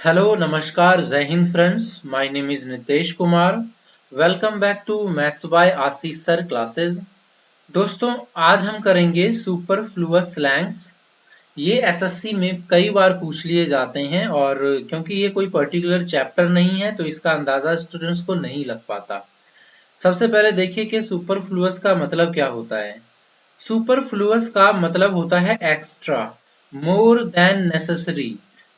Hello नमस्कार जय Hind friends my name is Nitesh Kumar. Welcome back to maths by Ashish sir classes. दोस्तों आज हम करेंगे सुपरफ्लुअस स्लैंग्स। ये एसएससी में कई बार पूछ लिए जाते हैं और क्योंकि ये कोई पर्टिकुलर चैप्टर नहीं है तो इसका अंदाजा स्टूडेंट्स को नहीं लग पाता। सबसे पहले देखिए कि सुपरफ्लुअस का मतलब क्या होता है। सुपरफ्लुअस का मतलब होता है एक्स्ट्रा, मोर देन नेसेसरी।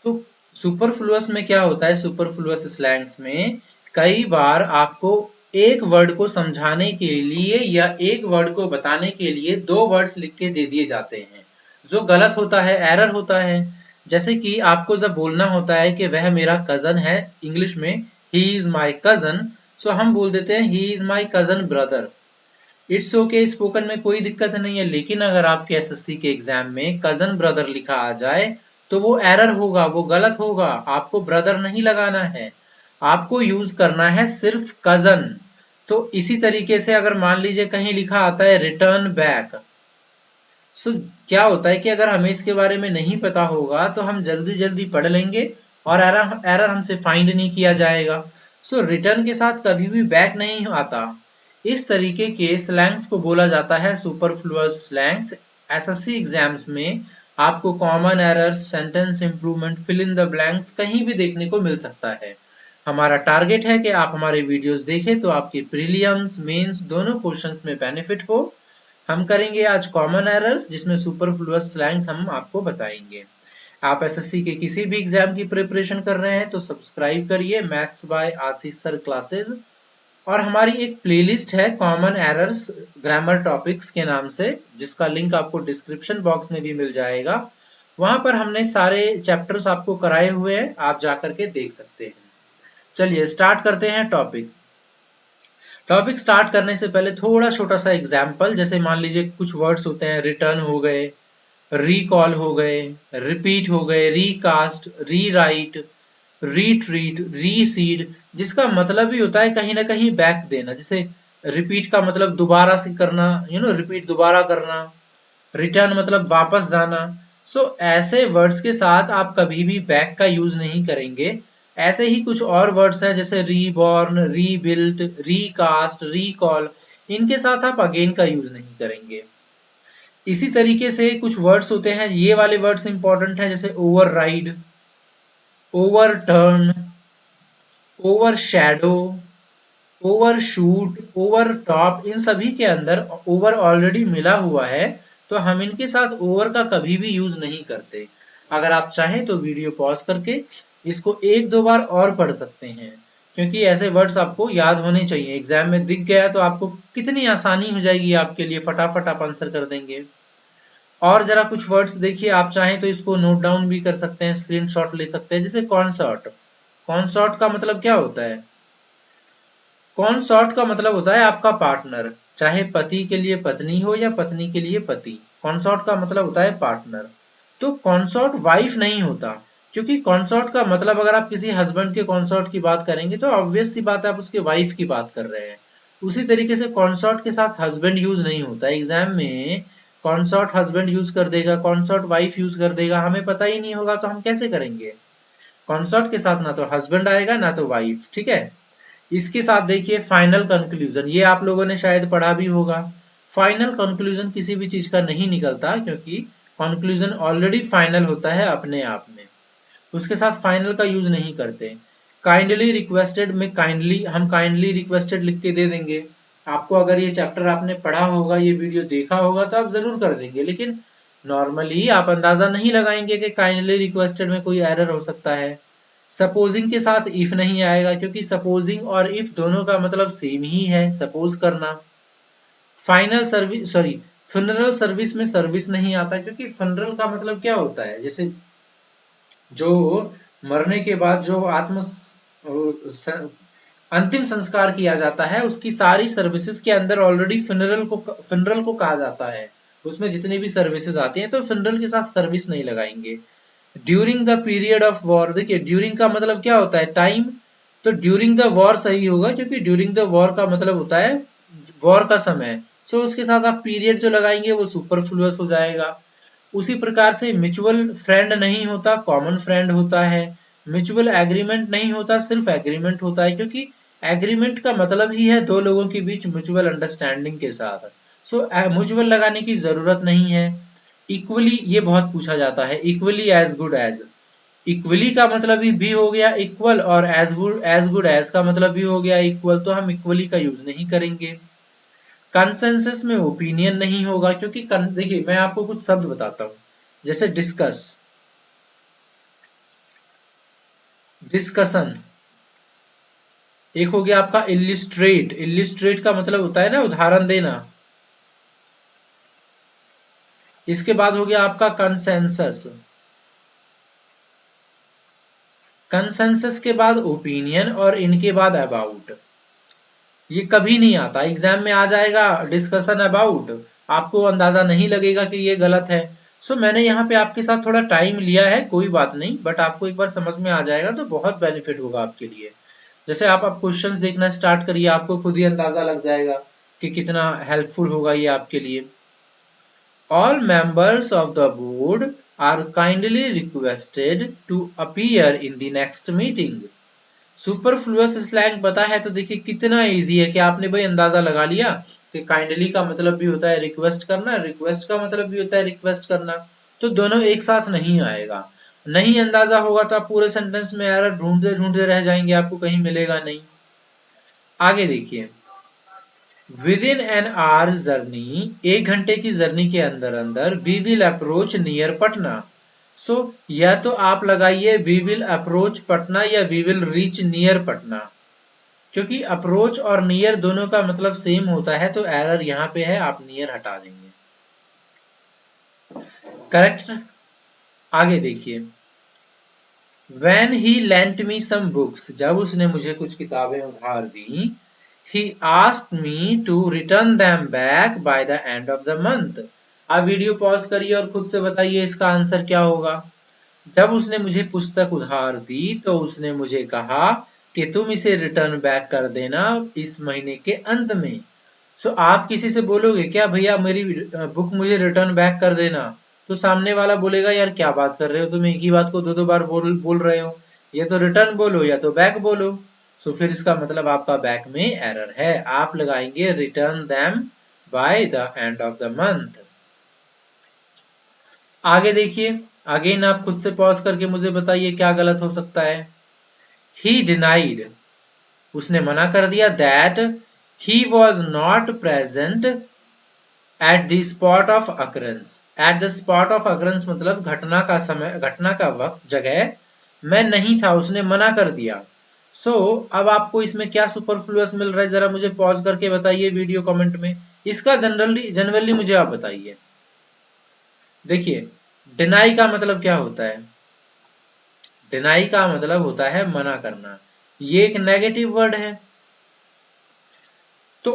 तो सुपरफ्लुअस में क्या होता है, सुपरफ्लुअस स्लैंग्स में कई बार आपको एक वर्ड को समझाने के लिए या एक वर्ड को बताने के लिए दो वर्ड्स लिख के दे दिए जाते हैं, जो गलत होता है, एरर होता है। जैसे कि आपको जब बोलना होता है कि वह मेरा कजन है, इंग्लिश में ही इज माई कजन, सो हम बोल देते हैं he is my cousin brother. It's okay, spoken में कोई दिक्कत नहीं है, लेकिन अगर आपके एसएससी के एग्जाम में कजन ब्रदर लिखा आ जाए तो वो एरर होगा, वो गलत होगा। आपको ब्रदर नहीं लगाना है, आपको यूज करना है सिर्फ कजन। तो इसी तरीके से अगर मान लीजिए कहीं लिखा आता है रिटर्न बैक, सो क्या होता है कि अगर हमें इसके बारे में नहीं पता होगा तो हम जल्दी जल्दी पढ़ लेंगे और एरर एरर हमसे फाइंड नहीं किया जाएगा। सो रिटर्न के साथ कभी भी बैक नहीं आता। इस तरीके के स्लैंग्स को बोला जाता है सुपरफ्लुअस स्लैंग्स। एसएससी एग्जाम्स में आपको common errors, sentence improvement, fill in the blanks कहीं भी देखने को मिल सकता है। हमारा टारगेट है कि आप हमारे वीडियोस देखें तो आपके प्रीलिम्स मेंस दोनों क्वेश्चंस में बेनिफिट हो। हम करेंगे आज कॉमन एरर्स, जिसमें सुपरफ्लुअस स्लैंग्स हम आपको बताएंगे। आप एसएससी के किसी भी एग्जाम की प्रिपरेशन कर रहे हैं तो सब्सक्राइब करिए maths by Ashish sir classes. और हमारी एक प्लेलिस्ट है कॉमन एरर्स ग्रामर टॉपिक्स के नाम से, जिसका लिंक आपको डिस्क्रिप्शन बॉक्स में भी मिल जाएगा। वहां पर हमने सारे चैप्टर्स आपको कराए हुए हैं, आप जाकर के देख सकते हैं। चलिए स्टार्ट करते हैं टॉपिक। टॉपिक स्टार्ट करने से पहले थोड़ा छोटा सा एग्जाम्पल, जैसे मान लीजिए कुछ वर्ड्स होते हैं, रिटर्न हो गए, रिकॉल हो गए, रिपीट हो गए, रिकास्ट, रीराइट, रीट्रीट, रीसीड, जिसका मतलब ही होता है कहीं ना कहीं बैक देना। जैसे रिपीट का मतलब दोबारा से करना, रिपीट दोबारा करना। रिटर्न मतलब वापस जाना। सो ऐसे वर्ड्स के साथ आप कभी भी बैक का यूज नहीं करेंगे। ऐसे ही कुछ और वर्ड्स हैं जैसे रीबॉर्न, रीबिल्ट, रिकास्ट, रिकॉल, इनके साथ आप अगेन का यूज नहीं करेंगे। इसी तरीके से कुछ वर्ड्स होते हैं, ये वाले वर्ड्स इंपॉर्टेंट हैं, जैसे ओवरराइड, ओवरटर्न, ओवरशैडो, ओवरशूट, ओवरटॉप। इन सभी के अंदर ओवर ऑलरेडी मिला हुआ है, तो हम इनके साथ ओवर का कभी भी यूज नहीं करते। अगर आप चाहें तो वीडियो पॉज करके इसको एक दो बार और पढ़ सकते हैं, क्योंकि ऐसे वर्ड्स आपको याद होने चाहिए। एग्जाम में दिख गया तो आपको कितनी आसानी हो जाएगी, आपके लिए फटाफट आप आंसर कर देंगे। और जरा कुछ वर्ड्स देखिए, आप चाहें तो इसको नोट डाउन भी कर सकते हैं, स्क्रीनशॉट ले सकते हैं। जैसे कॉन्सर्ट, कॉन्सर्ट का मतलब क्या होता है? कॉन्सॉर्ट का मतलब होता है आपका पार्टनर, चाहे पति के लिए पत्नी हो या पत्नी के लिए पति। कॉन्सॉर्ट का मतलब होता है पार्टनर। तो कॉन्सॉर्ट वाइफ नहीं होता, क्योंकि कॉन्सॉर्ट का मतलब अगर आप किसी हस्बैंड के कॉन्सॉर्ट की बात करेंगे तो ऑब्वियस सी बात है आप उसके वाइफ की बात कर रहे हैं। उसी तरीके से कॉन्सॉर्ट के साथ हस्बैंड यूज नहीं होता। एग्जाम में कॉन्सॉर्ट हस्बैंड यूज कर देगा, कॉन्सॉर्ट वाइफ यूज कर देगा, हमें पता ही नहीं होगा तो हम कैसे करेंगे। कॉन्सॉर्ट के साथ ना तो हस्बैंड आएगा ना तो वाइफ, ठीक है। इसके साथ देखिए फाइनल कंक्लूजन, ये आप लोगों ने शायद पढ़ा भी होगा। फाइनल कंक्लूजन किसी भी चीज का नहीं निकलता, क्योंकि कंक्लूजन ऑलरेडी फाइनल होता है अपने आप में, उसके साथ फाइनल का यूज नहीं करते। काइंडली रिक्वेस्टेड में काइंडली, हम काइंडली रिक्वेस्टेड लिख के दे देंगे। आपको अगर ये चैप्टर आपने पढ़ा होगा, ये वीडियो देखा होगा तो आप जरूर कर देंगे, लेकिन नॉर्मली आप अंदाजा नहीं लगाएंगे कि काइंडली रिक्वेस्टेड में कोई एरर हो सकता है। सपोजिंग के साथ इफ नहीं आएगा, क्योंकि सपोजिंग और इफ दोनों का मतलब सेम ही है, सपोज करना। Final service, sorry, funeral service में सर्विस नहीं आता, क्योंकि फ्यूनरल का मतलब क्या होता है, जैसे जो मरने के बाद जो अंतिम संस्कार किया जाता है, उसकी सारी सर्विसेज के अंदर ऑलरेडी फ्यूनरल को कहा जाता है। उसमें जितनी भी सर्विसेज आती हैं, तो फ्यूनरल के साथ सर्विस नहीं लगाएंगे। During the period of war, देखिए ड्यूरिंग का मतलब क्या होता है, टाइम, तो ड्यूरिंग द वॉर सही होगा, क्योंकि ड्यूरिंग द वॉर का मतलब होता है वॉर का समय। सो उसके साथ आप पीरियड जो लगाएंगे वो सुपरफ्लुअस हो जाएगा। उसी प्रकार से म्यूचुअल फ्रेंड नहीं होता, कॉमन फ्रेंड होता है। म्यूचुअल एग्रीमेंट नहीं होता, सिर्फ एग्रीमेंट होता है, क्योंकि एग्रीमेंट का मतलब ही है दो लोगों के बीच म्यूचुअल अंडरस्टैंडिंग के साथ। सो म्यूचुअल लगाने की जरूरत नहीं है। इक्वली ये बहुत पूछा जाता है, equally as good as. Equally का मतलब भी हो गया इक्वल, और एज गुड एज का मतलब भी हो गया इक्वल, तो हम इक्वली का यूज नहीं करेंगे। कंसेंसस में ओपिनियन नहीं होगा, क्योंकि देखिए मैं आपको कुछ शब्द बताता हूं, जैसे डिस्कस, डिस्कशन। एक हो गया आपका इलिस्ट्रेट, इलिस्ट्रेट का मतलब होता है ना उदाहरण देना। इसके बाद हो गया आपका कंसेंसस, कंसेंसस के बाद ओपिनियन, और इनके बाद अबाउट। ये कभी नहीं आता, एग्जाम में आ जाएगा डिस्कशन अबाउट, आपको अंदाजा नहीं लगेगा कि ये गलत है। सो मैंने यहाँ पे आपके साथ थोड़ा टाइम लिया है, कोई बात नहीं, बट आपको एक बार समझ में आ जाएगा तो बहुत बेनिफिट होगा आपके लिए। जैसे आप अब क्वेश्चंस देखना स्टार्ट करिए, आपको खुद ही अंदाजा लग जाएगा कि कितना हेल्पफुल होगा ये आपके लिए। All members of the board are kindly requested to appear in the next meeting. Superfluous slang पता है तो देखिए कितना इजी है कि आपने भाई अंदाजा लगा लिया कि काइंडली का मतलब भी होता है रिक्वेस्ट करना, रिक्वेस्ट का मतलब भी होता है रिक्वेस्ट करना, तो दोनों एक साथ नहीं आएगा। नहीं अंदाजा होगा तो आप पूरे सेंटेंस में एरर ढूंढते ढूंढते रह जाएंगे, आपको कहीं मिलेगा नहीं। आगे देखिए, within an hour journey, एक घंटे की जर्नी के अंदर अंदर, we will approach near Patna. So या तो आप लगाइए वी विल अप्रोच पटना या we will reach near Patna, क्योंकि अप्रोच और नियर दोनों का मतलब सेम होता है, तो एरर यहाँ पे है, आप नियर हटा देंगे। करेक्ट। आगे देखिए, When he lent me some books, जब उसने मुझे कुछ किताबें उधार दी, he asked me to return them back by the end of the month. आप वीडियो पॉज करिए और खुद से बताइए इसका आंसर क्या होगा। जब उसने मुझे पुस्तक उधार दी तो उसने मुझे कहा कि तुम इसे रिटर्न बैक कर देना इस महीने के अंत में। सो आप किसी से बोलोगे क्या भैया मेरी बुक मुझे रिटर्न बैक कर देना, तो सामने वाला बोलेगा यार क्या बात कर रहे हो तुम, एक ही बात को दो दो बार बोल रहे हो, या तो रिटर्न बोलो या तो बैक बोलो। सो फिर इसका मतलब आपका बैक में एरर है, आप लगाएंगे return them by the end of the month. आगे देखिए, अगेन आप खुद से पॉज करके मुझे बताइए क्या गलत हो सकता है। ही डिनाइड, उसने मना कर दिया, that he was not present at the spot of occurrence. At the spot of occurrence मतलब घटना का समय, घटना का वक्त, जगह मैं नहीं था, उसने मना कर दिया। अब आपको इसमें क्या सुपरफ्लुअस मिल रहा है, जरा मुझे पॉज करके बताइए वीडियो कमेंट में, इसका जनरली मुझे आप बताइए। देखिए, डिनाई का मतलब क्या होता है, डिनाई का मतलब होता है मना करना, ये एक नेगेटिव वर्ड है। तो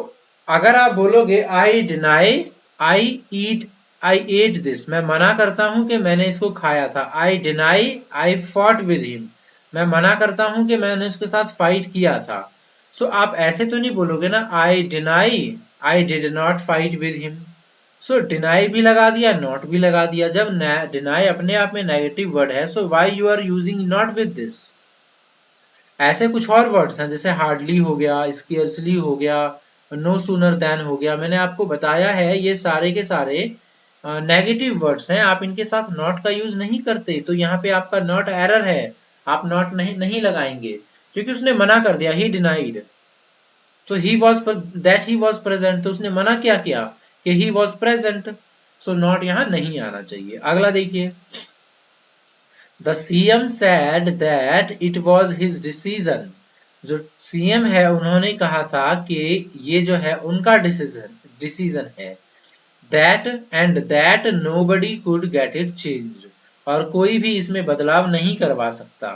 अगर आप बोलोगे I deny I ate this, मैं मना करता हूं कि मैंने इसको खाया था। I deny I fought with him, मैं मना करता हूं कि मैंने उसके साथ फाइट किया था। आप ऐसे तो नहीं बोलोगे ना, I deny I did not fight with him. Deny भी लगा दिया, नॉट भी लगा दिया। जब डिनाई अपने आप में नेगेटिव वर्ड है, so why you are using not with this. ऐसे कुछ और वर्ड्स हैं, जैसे हार्डली हो गया, स्केर्सली हो गया, नो सूनर देन हो गया। मैंने आपको बताया है ये सारे के सारे नेगेटिव वर्ड्स हैं, आप इनके साथ नॉट का यूज नहीं करते, तो यहाँ पे आपका नॉट एरर है, आप नॉट नहीं लगाएंगे, क्योंकि उसने मना कर दिया, ही डिनाइड। तो ही वॉज प्रेजेंट, तो उसने मना क्या किया कि he was present, so not यहाँ नहीं आना चाहिए। अगला देखिए, the CM said that it was his decision. जो सीएम है उन्होंने कहा था कि ये जो है उनका डिसीजन है। That nobody could get it changed, और कोई भी इसमें बदलाव नहीं करवा सकता।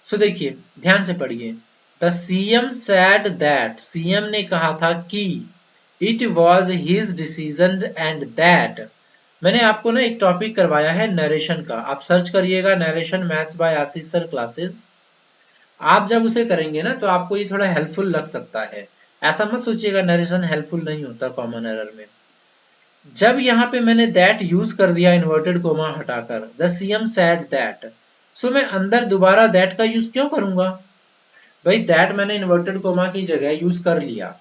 देखिए ध्यान से पढ़िए, the CM said that, CM ने कहा था कि, it was his decision and that. मैंने आपको ना एक टॉपिक करवाया है नरेशन का, आप सर्च करिएगा narration maths by Ashish sir classes. आप जब उसे करेंगे ना तो आपको ये थोड़ा हेल्पफुल लग सकता है, ऐसा मत सोचिएगा नरेशन हेल्पफुल नहीं होता कॉमन एरर में। जब यहाँ पे मैंने दैट यूज कर दिया इन्वर्टेड कोमा हटाकर, द सीएम सेड दैट, सो मैं अंदर दोबारा दैट का यूज क्यों करूंगा? भाई दैट मैंने इन्वर्टेड कोमा की जगह यूज कर लिया।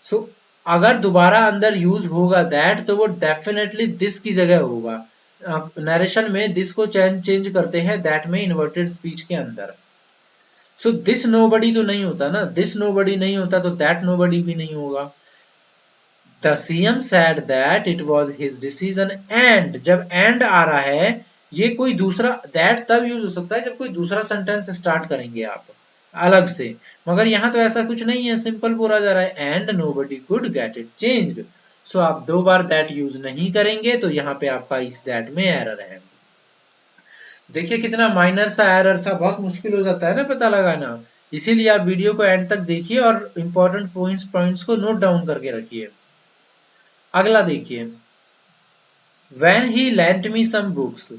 सो अगर दोबारा अंदर यूज होगा दैट तो वो डेफिनेटली दिस की जगह होगा। नरेशन में दिस को चेंज करते हैं दैट में इन्वर्टेड स्पीच के अंदर। सो दिस नोबडी तो नहीं होता ना, दिस नोबडी नहीं होता तो दैट नोबडी भी नहीं होगा। The CM said that it was his decision and, जब एंड आ रहा है ये कोई दूसरा, दैट तब यूज हो सकता है जब कोई दूसरा सेंटेंस स्टार्ट करेंगे आप अलग से, मगर यहाँ तो ऐसा कुछ नहीं है, सिंपल बोला जा रहा है and nobody could get it changed. So आप दो बार दैट यूज नहीं करेंगे तो यहाँ पे आपका इस दैट में एरर है। देखिए कितना माइनर सा एरर था, बहुत मुश्किल हो जाता है ना पता लगाना, इसीलिए आप वीडियो को एंड तक देखिए और इंपॉर्टेंट पॉइंट्स को नोट डाउन करके रखिए। अगला देखिए, when he lent me some books.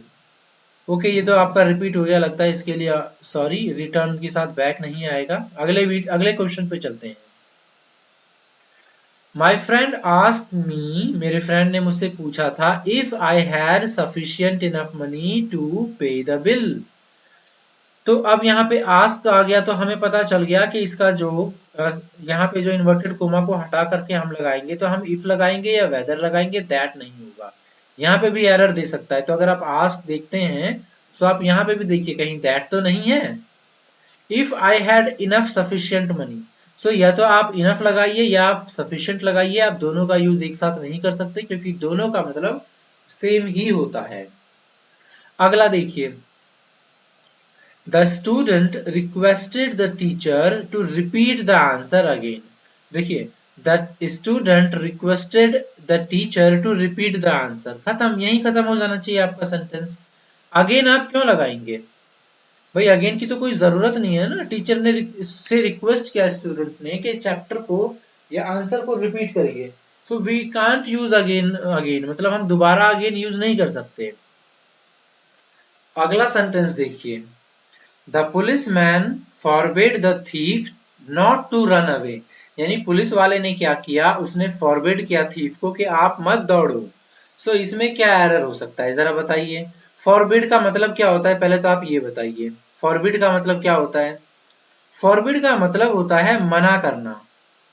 Okay ये तो आपका रिपीट हो गया लगता है, इसके लिए सॉरी, रिटर्न के साथ बैक नहीं आएगा। अगले क्वेश्चन पे चलते हैं। माई फ्रेंड आस्क्ड मी, मेरे फ्रेंड ने मुझसे पूछा था, if I had sufficient enough money to pay the bill. तो अब यहाँ पे आस्क आ गया तो हमें पता चल गया कि इसका जो यहाँ पे जो इन्वर्टेड कोमा को हटा करके हम लगाएंगे तो हम इफ लगाएंगे या वेदर लगाएंगे, दैट नहीं होगा। यहाँ पे भी एरर दे सकता है, तो अगर आप आस्क देखते हैं तो आप यहाँ पे भी देखिए कहीं दैट तो नहीं है। If I had enough sufficient money, so या तो आप इनफ लगाइए या आप सफिशियंट लगाइए, आप दोनों का यूज एक साथ नहीं कर सकते क्योंकि दोनों का मतलब सेम ही होता है। अगला देखिए, the student requested the teacher to repeat the answer again. देखिए the student requested the teacher to repeat the answer, खत्म, यही खत्म हो जाना चाहिए आपका सेंटेंस। अगेन आप क्यों लगाएंगे भाई, अगेन की तो कोई जरूरत नहीं है ना, टीचर ने इससे रिक्वेस्ट किया स्टूडेंट ने कि चैप्टर को या आंसर को रिपीट करिए, so we can't use again, again मतलब हम दोबारा अगेन यूज नहीं कर सकते। अगला सेंटेंस देखिए, the policeman forbid the thief not to run away. यानी पुलिस वाले ने क्या किया, उसने फॉरबिड किया थीफ को कि आप मत दौड़ो। सो इसमें क्या एरर हो सकता है जरा बताइए। फॉरबिड का मतलब क्या होता है, पहले तो आप ये बताइए फॉरबिड का मतलब क्या होता है। फॉरबिड का मतलब होता है मना करना।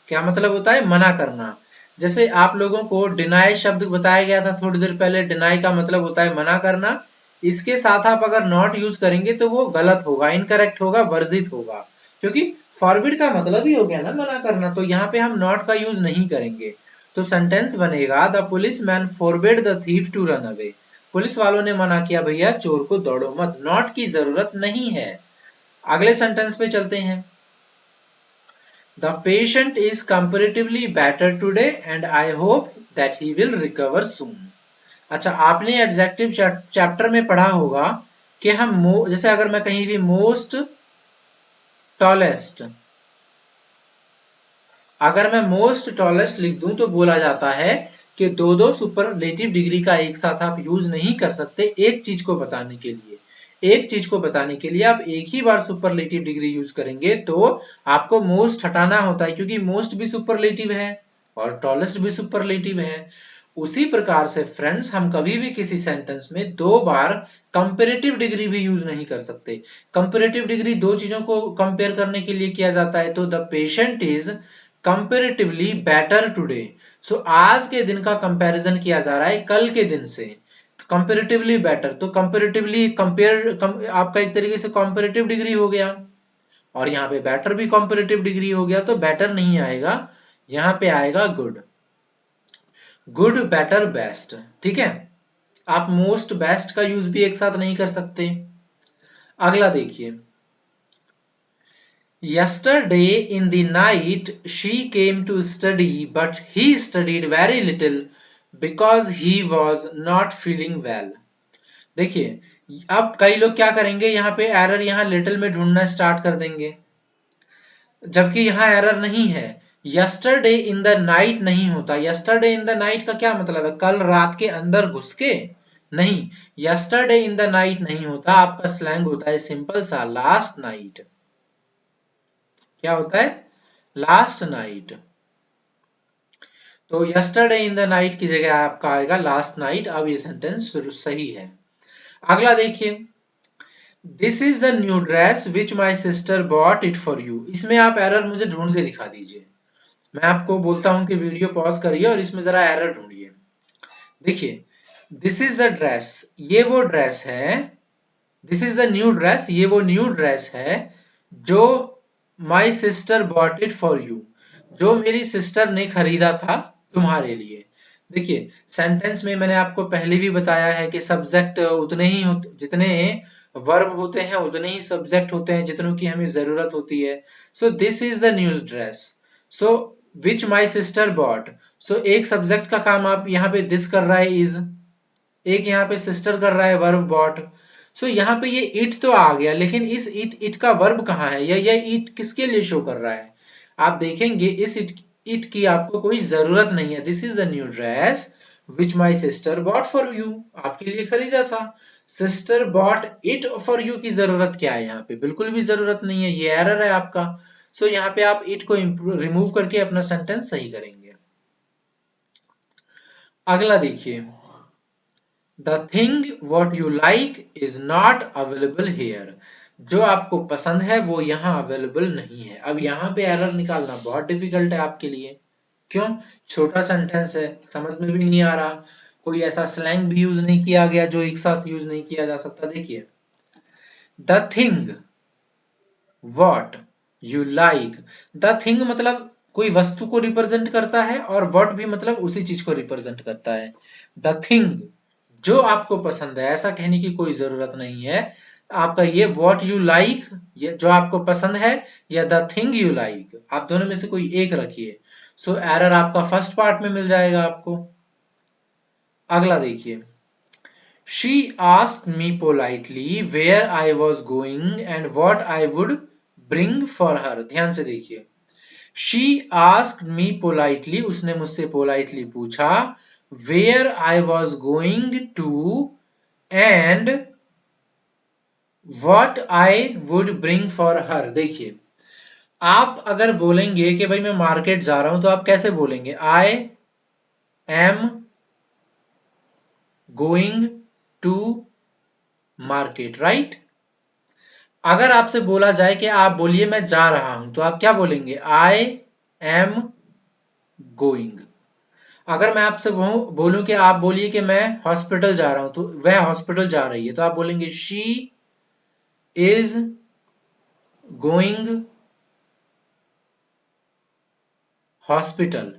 क्या मतलब होता है, मना करना। जैसे आप लोगों को डिनाई शब्द बताया गया था थोड़ी देर पहले, डिनाई का मतलब होता है मना करना। इसके साथ आप अगर नॉट यूज करेंगे तो वो गलत होगा, इनकरेक्ट होगा, वर्जित होगा, क्योंकि फॉरबिड का मतलब ही हो गया ना मना करना, तो यहाँ पे हम नॉट का यूज नहीं करेंगे। तो सेंटेंस बनेगा, the policeman forbid the thief to run away. Police वालों ने मना किया भैया चोर को दौड़ो मत, नॉट की जरूरत नहीं है। अगले सेंटेंस पे चलते हैं, the patient is comparatively better today and I hope that he will recover soon. अच्छा आपने एडजेक्टिव चैप्टर में पढ़ा होगा कि हम जैसे अगर मैं कहीं भी मोस्ट टॉलेस्ट, अगर मैं मोस्ट टॉलेस्ट लिख दूं तो बोला जाता है कि दो दो सुपरलेटिव डिग्री का एक साथ आप यूज नहीं कर सकते एक चीज को बताने के लिए। एक चीज को बताने के लिए आप एक ही बार सुपरलेटिव डिग्री यूज करेंगे तो आपको मोस्ट हटाना होता है, क्योंकि मोस्ट भी सुपरलेटिव है और टॉलेस्ट भी सुपरलेटिव है। उसी प्रकार से फ्रेंड्स हम कभी भी किसी सेंटेंस में दो बार कंपेरेटिव डिग्री भी यूज नहीं कर सकते। कंपेरेटिव डिग्री दो चीजों को कंपेयर करने के लिए किया जाता है, तो the patient is comparatively better today. So आज के दिन का कंपैरिजन किया जा रहा है कल के दिन से, कंपेरेटिवली बेटर, तो कंपेरेटिवली कंपेयर आपका एक तरीके से कंपेरेटिव डिग्री हो गया, और यहाँ पे बेटर भी कंपेरेटिव डिग्री हो गया, तो बेटर नहीं आएगा, यहाँ पे आएगा गुड। गुड बेटर बेस्ट, ठीक है। आप मोस्ट बेस्ट का यूज भी एक साथ नहीं कर सकते। अगला देखिए, yesterday in the night she came to study but he studied very little because he was not feeling well। देखिए अब कई लोग क्या करेंगे, यहाँ पे एरर यहाँ लिटिल में ढूंढना स्टार्ट कर देंगे, जबकि यहाँ एरर नहीं है। यस्टरडे इन द नाइट नहीं होता, यस्टरडे इन द नाइट का क्या मतलब है, कल रात के अंदर घुस के नहीं, यस्टरडे इन द नाइट नहीं होता, आपका स्लैंग होता है सिंपल सा लास्ट नाइट। क्या होता है, लास्ट नाइट। तो यस्टरडे इन द नाइट की जगह आपका आएगा लास्ट नाइट। अब ये सेंटेंस सही है। अगला देखिए, this is the new dress which my sister bought it for you. इसमें आप एरर मुझे ढूंढ के दिखा दीजिए। मैं आपको बोलता हूं कि वीडियो पॉज करिए और इसमें जरा एरर ढूंढिए। देखिए, दिस इज द ड्रेस, ये वो ड्रेस है। This is the new dress, ये वो न्यू ड्रेस है जो माई sister bought it for you, जो मेरी सिस्टर ने खरीदा था तुम्हारे लिए। देखिए, सेंटेंस में मैंने आपको पहले भी बताया है कि सब्जेक्ट उतने ही जितने वर्ब होते हैं उतने ही सब्जेक्ट होते हैं जितनों की हमें जरूरत होती है। So this is the new dress, so which my sister bought. So एक सब्जेक्ट का काम आप यहाँ पे दिस कर रहा है इज, एक यहाँ पे सिस्टर कर रहा है वर्ब बॉट। सो यहाँ पे ये इट तो आ गया, लेकिन इस इट का वर्ब कहाँ है, या ये इट किसके लिए शो कर रहा है। आप देखेंगे इस इट की आपको कोई जरूरत नहीं है। This is the new dress which my sister bought for you, आपके लिए खरीदा था। Sister bought it for you की जरूरत क्या है, यहाँ पे बिल्कुल भी जरूरत नहीं है, ये एरर है आपका। सो यहाँ पे आप इट को रिमूव करके अपना सेंटेंस सही करेंगे। अगला देखिए, the thing what you like is not available hair. जो आपको पसंद है वो यहाँ अवेलेबल नहीं है। अब यहाँ पे एरर निकालना बहुत डिफिकल्ट है आपके लिए। क्यों? छोटा सेंटेंस है, समझ में भी नहीं आ रहा, कोई ऐसा स्लैंग भी यूज नहीं किया गया जो एक साथ यूज नहीं किया जा सकता। देखिए, the thing what you like, the thing मतलब कोई वस्तु को रिप्रेजेंट करता है और वॉट भी मतलब उसी चीज को रिप्रेजेंट करता है। द थिंग जो आपको पसंद है, ऐसा कहने की कोई जरूरत नहीं है। आपका ये व्हाट यू लाइक, ये जो आपको पसंद है, या द थिंग यू लाइक, आप दोनों में से कोई एक रखिए। सो एरर आपका फर्स्ट पार्ट में मिल जाएगा आपको। अगला देखिए, she asked me politely where I was going and what I would bring for her. ध्यान से देखिए, शी आस्क्ड मी पोलाइटली, उसने मुझसे पोलाइटली पूछा, where I was going to and what I would bring for her. देखिए, आप अगर बोलेंगे कि भाई मैं मार्केट जा रहा हूं तो आप कैसे बोलेंगे, I am going to market, right. अगर आपसे बोला जाए कि आप बोलिए मैं जा रहा हूं तो आप क्या बोलेंगे, आई एम गोइंग। अगर मैं आपसे बोलूं कि आप बोलिए कि मैं हॉस्पिटल जा रहा हूं तो वह हॉस्पिटल जा रही है, तो आप बोलेंगे शी इज गोइंग हॉस्पिटल।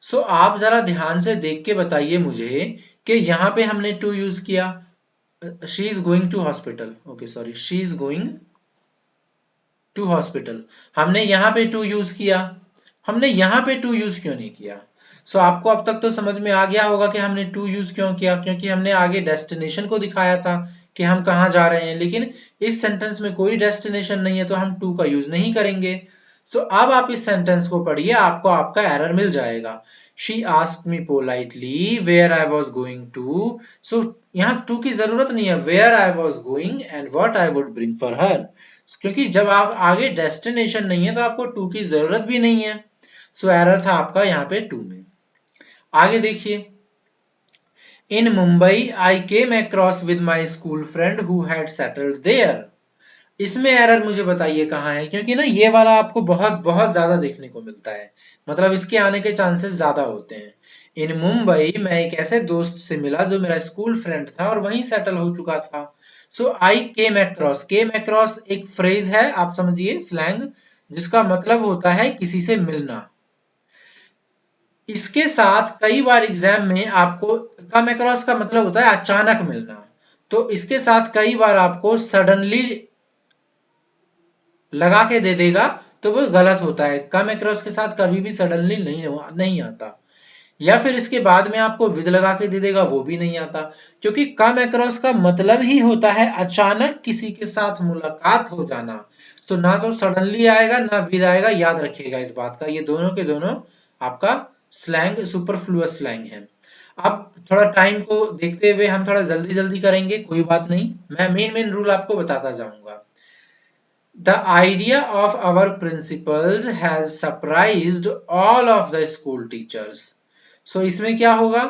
सो आप जरा ध्यान से देख के बताइए मुझे कि यहां पे हमने टू यूज किया, she is going to hospital, okay sorry, she is going to hospital, हमने यहां पे टू यूज किया, हमने यहां पे टू यूज क्यों नहीं किया। सो आपको अब तक तो समझ में आ गया होगा कि हमने टू यूज क्यों किया, क्योंकि हमने आगे डेस्टिनेशन को दिखाया था कि हम कहां जा रहे हैं, लेकिन इस सेंटेंस में कोई डेस्टिनेशन नहीं है तो हम टू का यूज नहीं करेंगे। सो अब आप इस सेंटेंस को पढ़िए, आपको आपका एरर मिल जाएगा। She asked me politely where I was going to. So यहाँ टू की जरूरत नहीं है, where I was going and what I would bring for her, क्योंकि जब आप आगे डेस्टिनेशन नहीं है तो आपको टू की जरूरत भी नहीं है। सो एरर था आपका यहाँ पे टू में। आगे देखिए, in Mumbai I came across with my school friend who had settled there. इसमें एरर मुझे बताइए कहाँ है, क्योंकि ना ये वाला आपको बहुत बहुत ज्यादा देखने को मिलता है, मतलब इसके आने के चांसेस ज्यादा होते हैं। इन मुंबई मैं एक ऐसे दोस्त से मिला जो मेरा स्कूल फ्रेंड था और वहीं सेटल हो चुका था। सो आई केम अक्रॉस एक फ्रेज है, आप समझिए स्लैंग, जिसका मतलब होता है किसी से मिलना। इसके साथ कई बार एग्जाम में आपको कम अक्रॉस का मतलब होता है अचानक मिलना, तो इसके साथ कई बार आपको सडनली लगा के दे देगा तो वो गलत होता है। कम अक्रॉस के साथ कभी भी सडनली नहीं आता, या फिर इसके बाद में आपको विद लगा के दे देगा, वो भी नहीं आता, क्योंकि कम अक्रॉस का मतलब ही होता है अचानक किसी के साथ मुलाकात हो जाना। तो ना तो सडनली आएगा ना विद आएगा, याद रखिएगा इस बात का, ये दोनों के दोनों आपका स्लैंग सुपरफ्लुअस स्लैंग है। अब थोड़ा टाइम को देखते हुए हम थोड़ा जल्दी जल्दी करेंगे, कोई बात नहीं, मैं मेन रूल आपको बताता जाऊंगा। The idea of our principals has surprised all of the school teachers. So इसमें क्या होगा,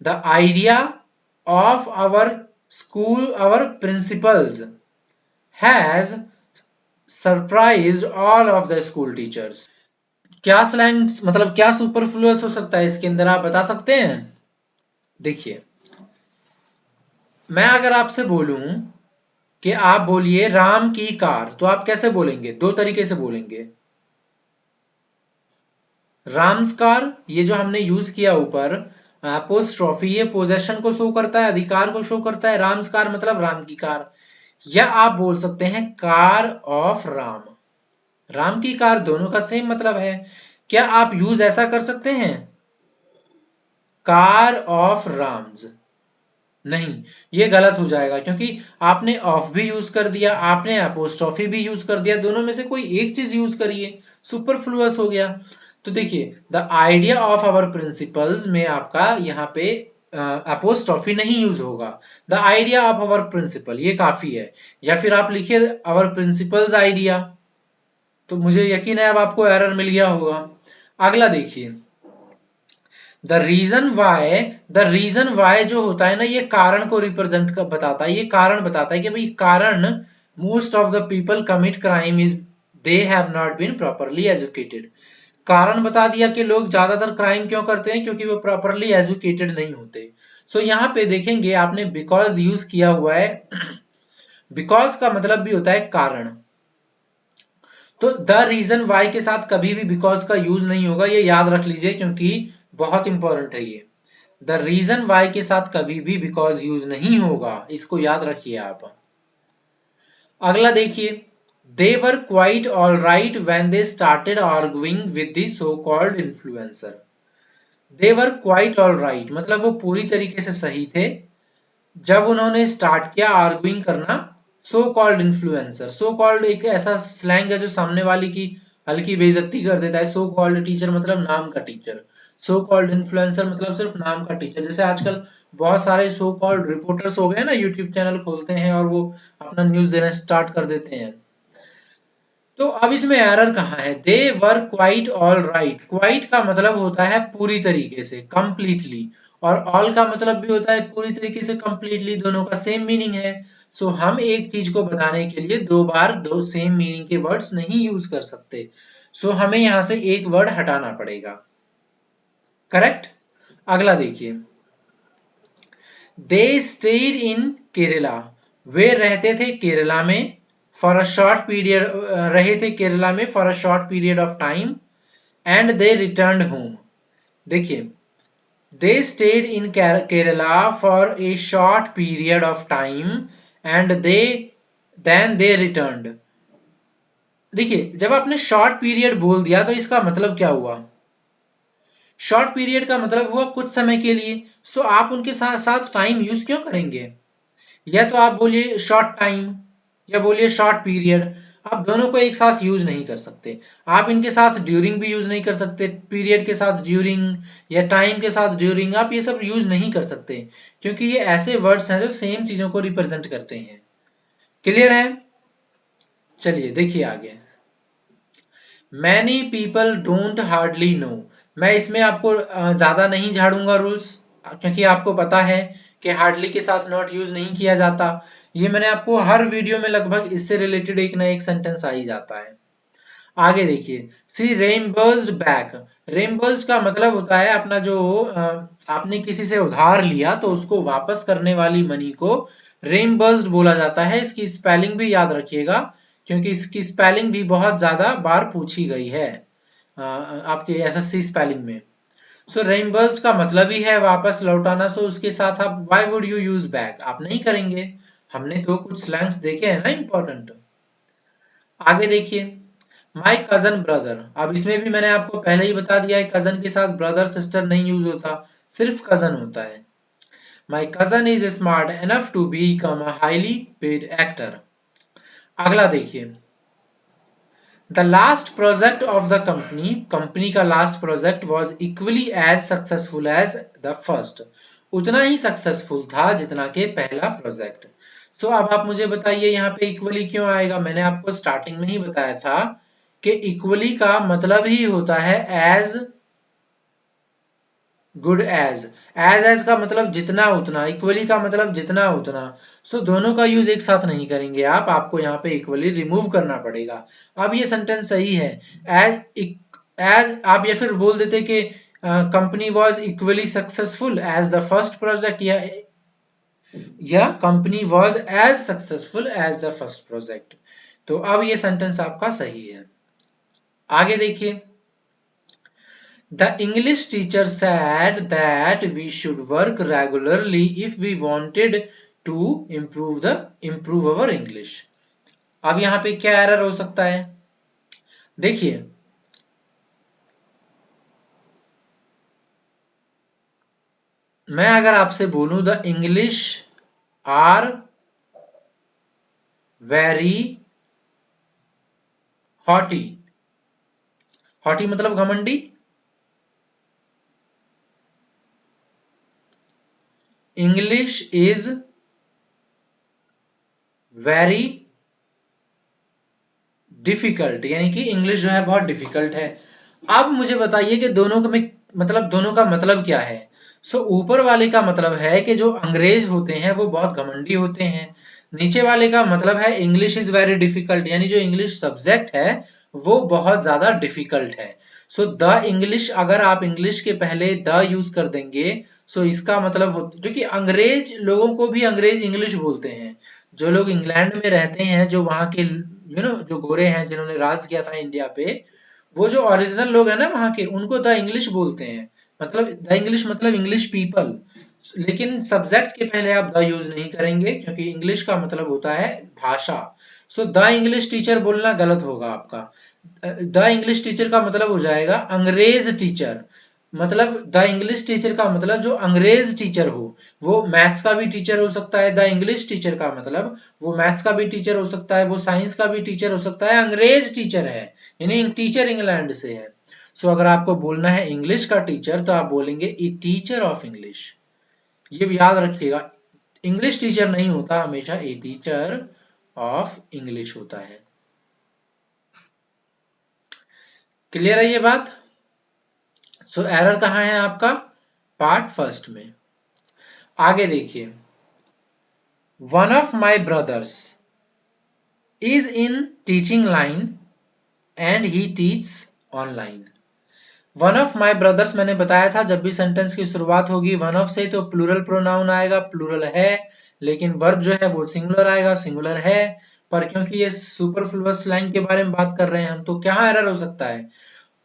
The idea of our school our principals has surprised all of the school teachers. क्या स्लैंग मतलब क्या सुपरफ्लुअस हो सकता है इसके अंदर, आप बता सकते हैं? देखिए, मैं अगर आपसे बोलूं कि आप बोलिए राम की कार, तो आप कैसे बोलेंगे? दो तरीके से बोलेंगे। राम्स कार, ये जो हमने यूज किया ऊपर अपोस्ट्रोफी, ये पोजेशन को शो करता है, अधिकार को शो करता है। राम्स कार मतलब राम की कार। या आप बोल सकते हैं कार ऑफ राम, राम की कार, दोनों का सेम मतलब है। क्या आप यूज ऐसा कर सकते हैं, कार ऑफ राम्स? नहीं, ये गलत हो जाएगा, क्योंकि आपने ऑफ भी यूज कर दिया, आपने अपोस्ट्रोफी भी यूज कर दिया, दोनों में से कोई एक चीज यूज करिए, सुपरफ्लुअस हो गया। तो देखिए, the idea of our principals में आपका यहाँ पे अपोस्ट्रोफी नहीं यूज होगा। The idea of our principal, ये काफी है। या फिर आप लिखिए आवर प्रिंसिपल्स आइडिया, तो मुझे यकीन है अब आपको एरर मिल गया होगा। अगला देखिए, द रीजन वाई जो होता है ना, ये कारण को रिप्रेजेंट बताता है, ये कारण बताता है कि भाई कारण most of the people commit crime is they have not been properly educated. कारण बता दिया कि लोग ज्यादातर क्राइम क्यों करते हैं, क्योंकि वो प्रॉपरली एजुकेटेड नहीं होते। सो यहाँ पे देखेंगे आपने बिकॉज यूज किया हुआ है। बिकॉज का मतलब भी होता है कारण। तो द रीजन वाई के साथ कभी भी बिकॉज का यूज नहीं होगा, ये याद रख लीजिए, क्योंकि बहुत इंपॉर्टेंट है ये। द रीजन वाई के साथ कभी भी बिकॉज यूज नहीं होगा, इसको याद रखिए आप। अगला देखिए, they were quite all right when they started arguing with the so called influencer. They were quite all right मतलब वो पूरी तरीके से सही थे जब उन्होंने स्टार्ट किया आर्गुइंग करना सो कॉल्ड इन्फ्लुएंसर। सो कॉल्ड एक ऐसा स्लैंग है जो सामने वाली की हल्की बेइज्जती कर देता है। सो कॉल्ड टीचर मतलब नाम का टीचर, सो कॉल्ड इन्फ्लुएंसर मतलब सिर्फ नाम का टीचर। जैसे आजकल बहुत सारे सो कॉल्ड रिपोर्टर्स हो गए ना, यूट्यूब चैनल खोलते हैं और वो अपना न्यूज देना स्टार्ट कर देते हैं। तो अब इसमें एरर कहाँ है? They were quite all right, quite का मतलब होता है पूरी तरीके से, कंप्लीटली, और ऑल का मतलब भी होता है पूरी तरीके से, कंप्लीटली, दोनों का सेम मीनिंग है। सो हम एक चीज को बताने के लिए दो बार दो सेम मीनिंग के वर्ड्स नहीं यूज कर सकते। सो हमें यहां से एक वर्ड हटाना पड़ेगा। करेक्ट। अगला देखिए, दे स्टेड इन केरला, वे रहते थे केरला में, फॉर अ शॉर्ट पीरियड, रहे थे केरला में for a short period of time, and they return home. देखिए, they stayed in Kerala for a short period of time and they return. देखिए, जब आपने शॉर्ट पीरियड बोल दिया तो इसका मतलब क्या हुआ? शॉर्ट पीरियड का मतलब हुआ कुछ समय के लिए। सो आप उनके साथ साथ टाइम यूज क्यों करेंगे? या तो आप बोलिए शॉर्ट टाइम या बोलिए शॉर्ट पीरियड, आप दोनों को एक साथ यूज नहीं कर सकते। आप इनके साथ ड्यूरिंग भी यूज नहीं कर सकते, पीरियड के साथ ड्यूरिंग या टाइम के साथ ड्यूरिंग, आप ये सब यूज नहीं कर सकते, क्योंकि ये ऐसे वर्ड्स हैं जो सेम चीजों को रिप्रेजेंट करते हैं। क्लियर है? चलिए देखिए आगे, many people don't hardly know. मैं इसमें आपको ज्यादा नहीं झाड़ूंगा रूल्स, क्योंकि आपको पता है कि हार्डली के साथ नॉट यूज नहीं किया जाता। ये मैंने आपको हर वीडियो में लगभग इससे रिलेटेड एक ना एक सेंटेंस आ ही जाता है। आगे देखिए, सी रेमबर्स्ड बैक। रेमबर्स्ड का मतलब होता है अपना जो आपने किसी से उधार लिया तो उसको वापस करने वाली मनी को रेमबर्स्ड बोला जाता है। इसकी स्पेलिंग भी याद रखिएगा, क्योंकि इसकी स्पेलिंग भी बहुत ज्यादा बार पूछी गई है आपके एसएससी स्पेलिंग में। सो रेमबर्स्ड का मतलब ही है वापस लौटाना। सो उसके साथ आप why would you use back आप नहीं करेंगे। हमने तो कुछ स्लैंग्स देखे हैं ना इंपॉर्टेंट। आगे देखिए, माई कजन ब्रदर। अब इसमें भी मैंने आपको पहले ही बता दिया है, कजन के साथ ब्रदर सिस्टर नहीं यूज होता, सिर्फ कजन होता है। My cousin is smart enough to become a highly paid actor. अगला देखिए, the last project of the company, company का last project was equally as successful as the first, उतना ही सक्सेसफुल था जितना के पहला प्रोजेक्ट। सो अब आप मुझे बताइए यहाँ पे इक्वली क्यों आएगा? मैंने आपको स्टार्टिंग में ही बताया था कि इक्वली का मतलब ही होता है एज गुड एज का मतलब जितना उतना, इक्वली का मतलब जितना उतना। सो दोनों का यूज एक साथ नहीं करेंगे आप, आपको यहाँ पे इक्वली रिमूव करना पड़ेगा। अब ये सेंटेंस सही है। एज आप या फिर बोल देते कि company was equally successful as the first project, या company was as successful as the first project. तो अब ये सेंटेंस आपका सही है। आगे देखिए, the English teacher said that we should work regularly if we wanted to improve our English। अब यहां पे क्या एरर हो सकता है, देखिए, मैं अगर आपसे बोलूं the English are very haughty, haughty मतलब घमंडी, इंग्लिश इज वेरी डिफिकल्ट, यानी कि इंग्लिश जो है बहुत डिफिकल्ट है। अब मुझे बताइए कि दोनों का दोनों का मतलब क्या है। ऊपर वाले का मतलब है कि जो अंग्रेज होते हैं वो बहुत घमंडी होते हैं। नीचे वाले का मतलब है इंग्लिश इज वेरी डिफिकल्ट, यानी जो इंग्लिश सब्जेक्ट है वो बहुत ज्यादा डिफिकल्ट है। द इंग्लिश, अगर आप इंग्लिश के पहले द यूज कर देंगे, इसका मतलब जो कि अंग्रेज लोगों को भी अंग्रेज इंग्लिश बोलते हैं। जो लोग इंग्लैंड में रहते हैं, जो वहां के जो गोरे हैं जिन्होंने राज किया था इंडिया पे, वो जो ओरिजिनल लोग हैं ना वहां के, उनको द इंग्लिश बोलते हैं। मतलब द इंग्लिश मतलब इंग्लिश पीपल। लेकिन सब्जेक्ट के पहले आप द यूज नहीं करेंगे, क्योंकि इंग्लिश का मतलब होता है भाषा। द इंग्लिश टीचर बोलना गलत होगा आपका। द इंग्लिश टीचर का मतलब हो जाएगा अंग्रेज टीचर। मतलब द इंग्लिश टीचर का मतलब जो अंग्रेज टीचर हो, वो मैथ्स का भी टीचर हो सकता है। द इंग्लिश टीचर का मतलब वो मैथ्स का भी टीचर हो सकता है, वो साइंस का भी टीचर हो सकता है, अंग्रेज टीचर है, यानी टीचर इंग्लैंड से है। अगर आपको बोलना है इंग्लिश का टीचर, तो आप बोलेंगे ए टीचर ऑफ इंग्लिश। ये भी याद रखिएगा, इंग्लिश टीचर नहीं होता, हमेशा ए टीचर ऑफ इंग्लिश होता है। क्लियर है ये बात। एरर कहाँ है आपका, पार्ट फर्स्ट में। आगे देखिए, one of my brothers is in teaching line and he teach online. One of my brothers, मैंने बताया था जब भी सेंटेंस की शुरुआत होगी वन ऑफ से तो प्लूरल प्रोनाउन आएगा, प्लूरल है, लेकिन वर्ब जो है वो सिंगुलर आएगा, सिंगुलर है। पर क्योंकि ये सुपरफ्लुअस स्लैंग के बारे में बात कर रहे हैं हम, तो क्या एरर हो सकता है,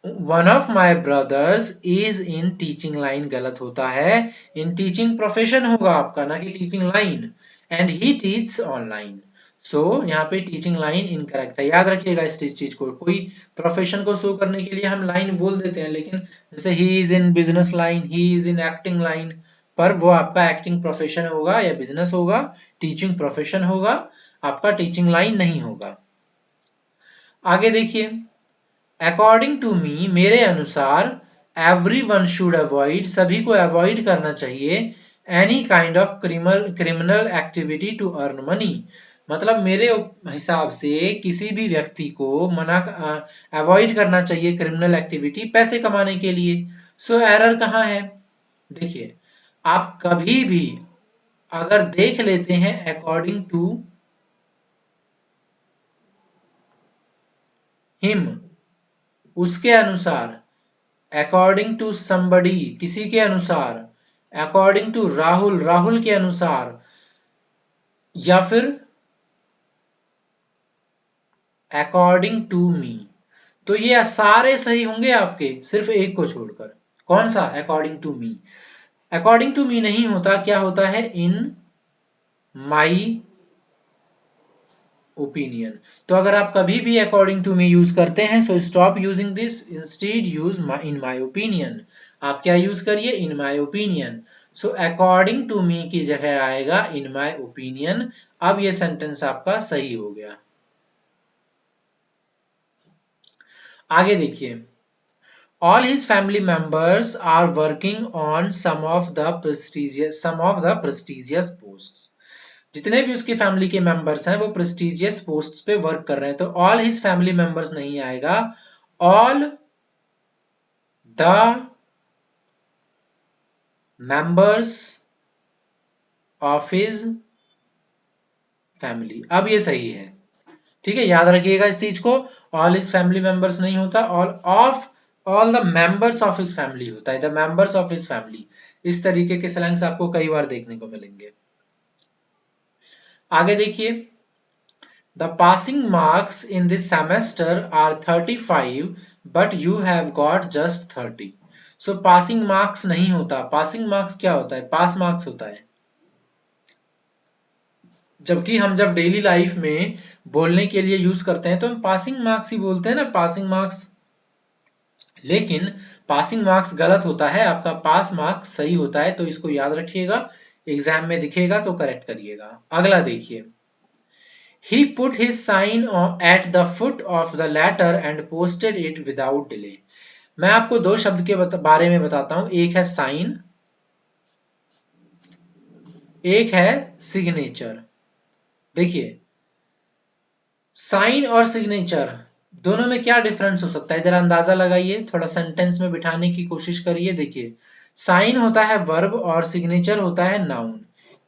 one of my brothers is in teaching line गलत होता है, इन टीचिंग प्रोफेशन होगा आपका, ना कि teaching line. And he teach online. यहाँ पे टीचिंग लाइन इनकरेक्ट है, याद रखिएगा इस चीज को। कोई प्रोफेशन को शो करने के लिए हम लाइन बोल देते हैं, लेकिन जैसे he is in business line, he is in acting line, पर वो आपका एक्टिंग प्रोफेशन होगा या बिजनेस होगा, टीचिंग प्रोफेशन होगा, आपका टीचिंग लाइन नहीं होगा। आगे देखिए, अकॉर्डिंग टू मी, मेरे अनुसार, एवरीवन शुड अवॉइड, सभी को अवॉइड करना चाहिए, any kind of criminal activity to earn money. मतलब मेरे हिसाब से किसी भी व्यक्ति को अवॉइड करना चाहिए क्रिमिनल एक्टिविटी पैसे कमाने के लिए। एरर कहाँ है, देखिए, आप कभी भी अगर देख लेते हैं अकॉर्डिंग टू हिम, उसके अनुसार, अकॉर्डिंग टू somebody, किसी के अनुसार, अकॉर्डिंग टू राहुल, राहुल के अनुसार, या फिर अकॉर्डिंग टू मी, तो ये सारे सही होंगे आपके, सिर्फ एक को छोड़कर। कौन सा, according to me. According to me नहीं होता, क्या होता है, इन माई ओपिनियन। तो अगर आप कभी भी अकॉर्डिंग टू मी यूज करते हैं, so stop using this, instead use in my opinion. आप क्या यूज करिए, in my opinion. According to me की जगह आएगा इन माई ओपिनियन। अब ये सेंटेंस आपका सही हो गया। आगे देखिए, all his family members are working on some of the prestigious posts. जितने भी उसकी फैमिली के मेंबर्स हैं वो प्रेस्टिजियस पोस्ट्स पे वर्क कर रहे हैं। तो ऑल हिज फैमिली मेंबर्स नहीं आएगा, all the members of his family. अब ये सही है, ठीक है, याद रखिएगा इस चीज को। ऑल हिज फैमिली मेंबर्स नहीं होता, all the members of his family होता है, the members of his family. इस तरीके के स्लैंग्स आपको कई बार देखने को मिलेंगे। आगे देखिए, the passing marks in this semester are 35 but you have got just 30। So passing marks नहीं होता। पासिंग मार्क्स क्या होता है? पास मार्क्स होता है। जबकि हम जब डेली लाइफ में बोलने के लिए यूज करते हैं तो हम पासिंग मार्क्स ही बोलते हैं ना, पासिंग मार्क्स। लेकिन पासिंग मार्क्स गलत होता है, आपका पास मार्क्स सही होता है। तो इसको याद रखिएगा, एग्जाम में दिखेगा तो करेक्ट करिएगा। अगला देखिए, he put his sign at the foot of the ladder and posted it without delay। मैं आपको दो शब्द के बारे में बताता हूं, एक है साइन, एक है सिग्नेचर। देखिए, साइन और सिग्नेचर दोनों में क्या डिफरेंस हो सकता है, जरा अंदाजा लगाइए, थोड़ा सेंटेंस में बिठाने की कोशिश करिए। देखिए, साइन होता है वर्ब और सिग्नेचर होता है नाउन।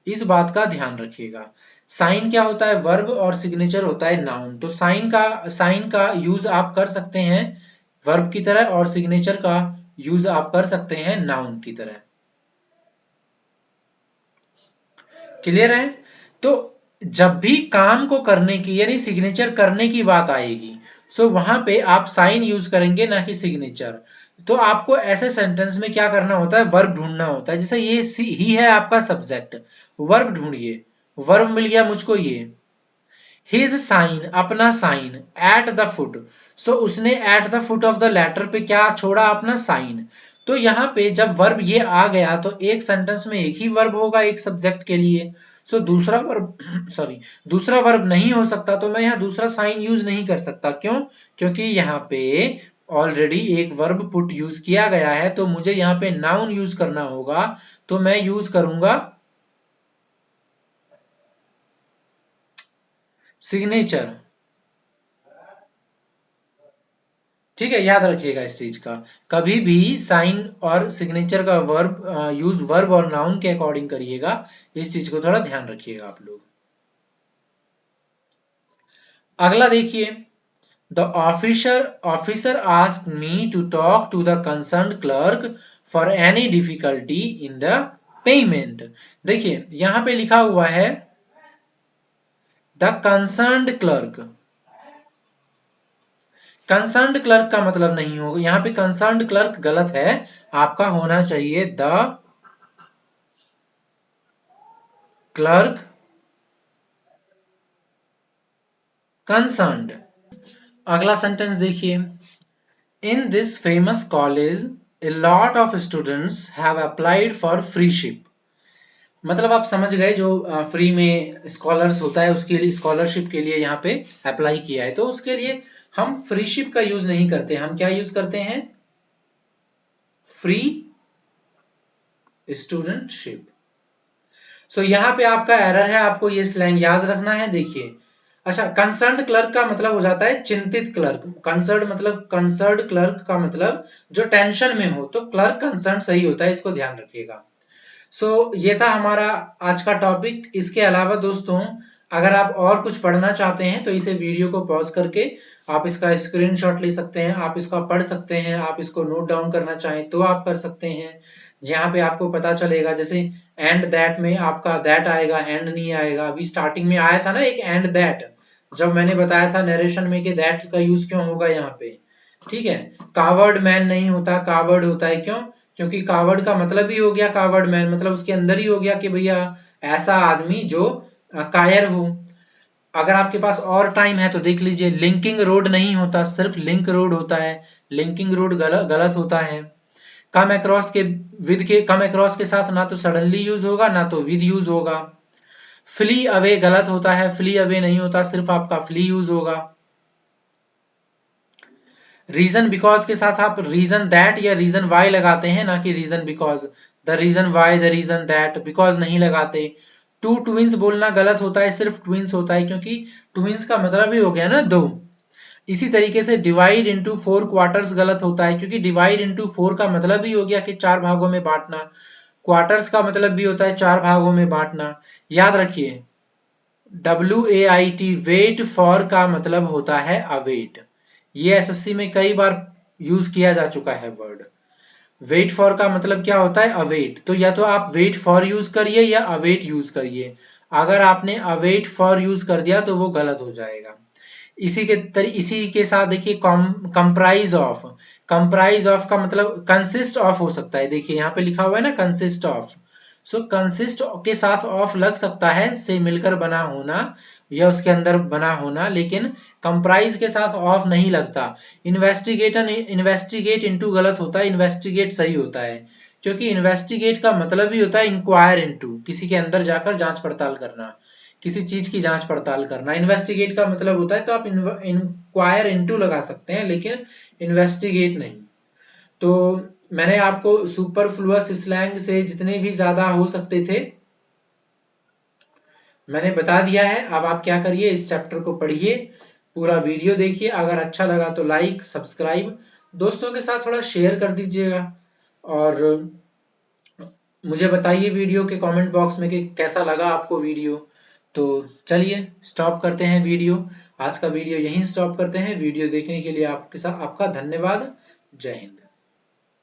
इस बात का ध्यान रखिएगा। साइन क्या होता है? वर्ब, और सिग्नेचर होता है नाउन। तो साइन का यूज आप कर सकते हैं वर्ब की तरह, और सिग्नेचर का यूज आप कर सकते हैं नाउन की तरह। क्लियर है? तो जब भी काम को करने की यानी सिग्नेचर करने की बात आएगी, सो वहां पे आप साइन यूज करेंगे, ना कि सिग्नेचर। तो आपको ऐसे सेंटेंस में क्या करना होता है? वर्ब ढूंढना होता है। जैसे ये ही है आपका सब्जेक्ट, वर्ब ढूंढिए। वर्ब मिल गया मुझको, ये हिज साइन, अपना sign, at the foot. So उसने at the foot of the letter पे क्या छोड़ा? अपना साइन। तो यहाँ पे जब वर्ब ये आ गया तो एक सेंटेंस में एक ही वर्ब होगा एक सब्जेक्ट के लिए। सो दूसरा वर्ब दूसरा वर्ब नहीं हो सकता, तो मैं यहाँ दूसरा साइन यूज नहीं कर सकता। क्यों? क्योंकि यहाँ पे ऑलरेडी एक वर्ब पुट यूज किया गया है, तो मुझे यहाँ पे नाउन यूज करना होगा। तो मैं यूज करूंगा सिग्नेचर। ठीक है, याद रखिएगा इस चीज का। कभी भी साइन और सिग्नेचर का वर्ब यूज वर्ब और नाउन के अकॉर्डिंग करिएगा। इस चीज को थोड़ा ध्यान रखिएगा आप लोग। अगला देखिए, the officer asked me to talk to the concerned clerk for any difficulty in the payment. देखिए, यहां पे लिखा हुआ है the concerned clerk. Concerned clerk का मतलब नहीं होगा, यहां पे कंसर्न्ड क्लर्क गलत है, आपका होना चाहिए द क्लर्क कंसर्न्ड। अगला सेंटेंस देखिए, in this famous college a lot of students have applied for free ship. मतलब आप समझ गए, जो फ्री में स्कॉलर्स होता है उसके लिए, स्कॉलरशिप के लिए यहाँ पे अप्लाई किया है। तो उसके लिए हम फ्रीशिप का यूज नहीं करते, हम क्या यूज करते हैं? Free studentship. सो यहाँ पे आपका एरर है, आपको ये स्लैंग याद रखना है। देखिए, अच्छा, कंसर्न्ड क्लर्क का मतलब हो जाता है चिंतित क्लर्क। कंसर्न्ड क्लर्क का मतलब जो टेंशन में हो, तो क्लर्क कंसर्न सही होता है, इसको ध्यान रखिएगा। ये था हमारा आज का टॉपिक। इसके अलावा दोस्तों, अगर आप और कुछ पढ़ना चाहते हैं तो इसे वीडियो को पॉज करके आप इसका स्क्रीनशॉट ले सकते हैं, आप इसका पढ़ सकते हैं, आप इसको नोट डाउन करना चाहें तो आप कर सकते हैं। यहाँ पे आपको पता चलेगा, जैसे एंड दैट में आपका दैट आएगा, एंड नहीं आएगा। अभी स्टार्टिंग में आया था ना एक एंड दैट, जब मैंने बताया था नरेशन में कि दैट का यूज क्यों होगा यहाँ पे। ठीक है, कावर्ड मैन नहीं होता, कावर्ड होता है। क्यों? क्योंकि कावर्ड का मतलब ही हो गया कावर्ड मैन, मतलब उसके अंदर ही हो गया कि भैया ऐसा आदमी जो कायर हो। अगर आपके पास और टाइम है तो देख लीजिए, लिंकिंग रोड नहीं होता, सिर्फ लिंक रोड होता है। लिंकिंग रोड गलत होता है। कम अक्रॉस के साथ ना तो सडनली यूज होगा ना तो विद यूज होगा। फ्ली अवे गलत होता है, फ्ली अवे नहीं होता, सिर्फ आपका फ्ली यूज होगा। रीजन बिकॉज के साथ आप रीजन दैट या रीजन वाई लगाते हैं, ना कि reason because. The reason why, the reason that, because नहीं लगाते। टू ट्विंस बोलना गलत होता है, सिर्फ ट्विंस होता है, क्योंकि ट्विंस का मतलब ही हो गया ना दो। इसी तरीके से डिवाइड इंटू 4 क्वार्टर्स गलत होता है, क्योंकि डिवाइड इंटू 4 का मतलब ही हो गया कि 4 भागों में बांटना। क्वार्टर्स का मतलब भी होता है 4 भागों में बांटना। याद रखिए WAIT वेट फॉर का मतलब होता है अवेट। ये एसएससी में कई बार यूज किया जा चुका है वर्ड। वेट फॉर का मतलब क्या होता है अवेट। तो या तो आप वेट फॉर यूज करिए या अवेट यूज करिए। अगर आपने अवेट फॉर यूज कर दिया तो वो गलत हो जाएगा। इसी के साथ देखिए कंप्राइज ऑफ। कंप्राइज ऑफ का मतलब कंसिस्ट ऑफ हो सकता है। देखिए यहाँ पे लिखा हुआ है ना कंसिस्ट ऑफ। सो कंसिस्ट के साथ ऑफ लग सकता है, से मिलकर बना होना या उसके अंदर बना होना, लेकिन कंप्राइज के साथ ऑफ नहीं लगता। इन्वेस्टिगेट इनटू गलत होता है, इन्वेस्टिगेट सही होता है। क्योंकि इन्वेस्टिगेट का मतलब ही होता है इंक्वायर इनटू, किसी के अंदर जाकर जांच पड़ताल करना, किसी चीज की जांच पड़ताल करना। इन्वेस्टिगेट का मतलब होता है, तो आप इंक्वायर इनटू लगा सकते हैं लेकिन इन्वेस्टिगेट नहीं। तो मैंने आपको सुपरफ्लुअस स्लैंग से जितने भी ज्यादा हो सकते थे मैंने बता दिया है। अब आप क्या करिए, इस चैप्टर को पढ़िए, पूरा वीडियो देखिए। अगर अच्छा लगा तो लाइक सब्सक्राइब, दोस्तों के साथ थोड़ा शेयर कर दीजिएगा। और मुझे बताइए वीडियो के कमेंट बॉक्स में कि कैसा लगा आपको वीडियो। तो चलिए स्टॉप करते हैं वीडियो। आज का वीडियो यहीं स्टॉप करते हैं। वीडियो देखने के लिए आपके साथ आपका धन्यवाद। जय हिंद।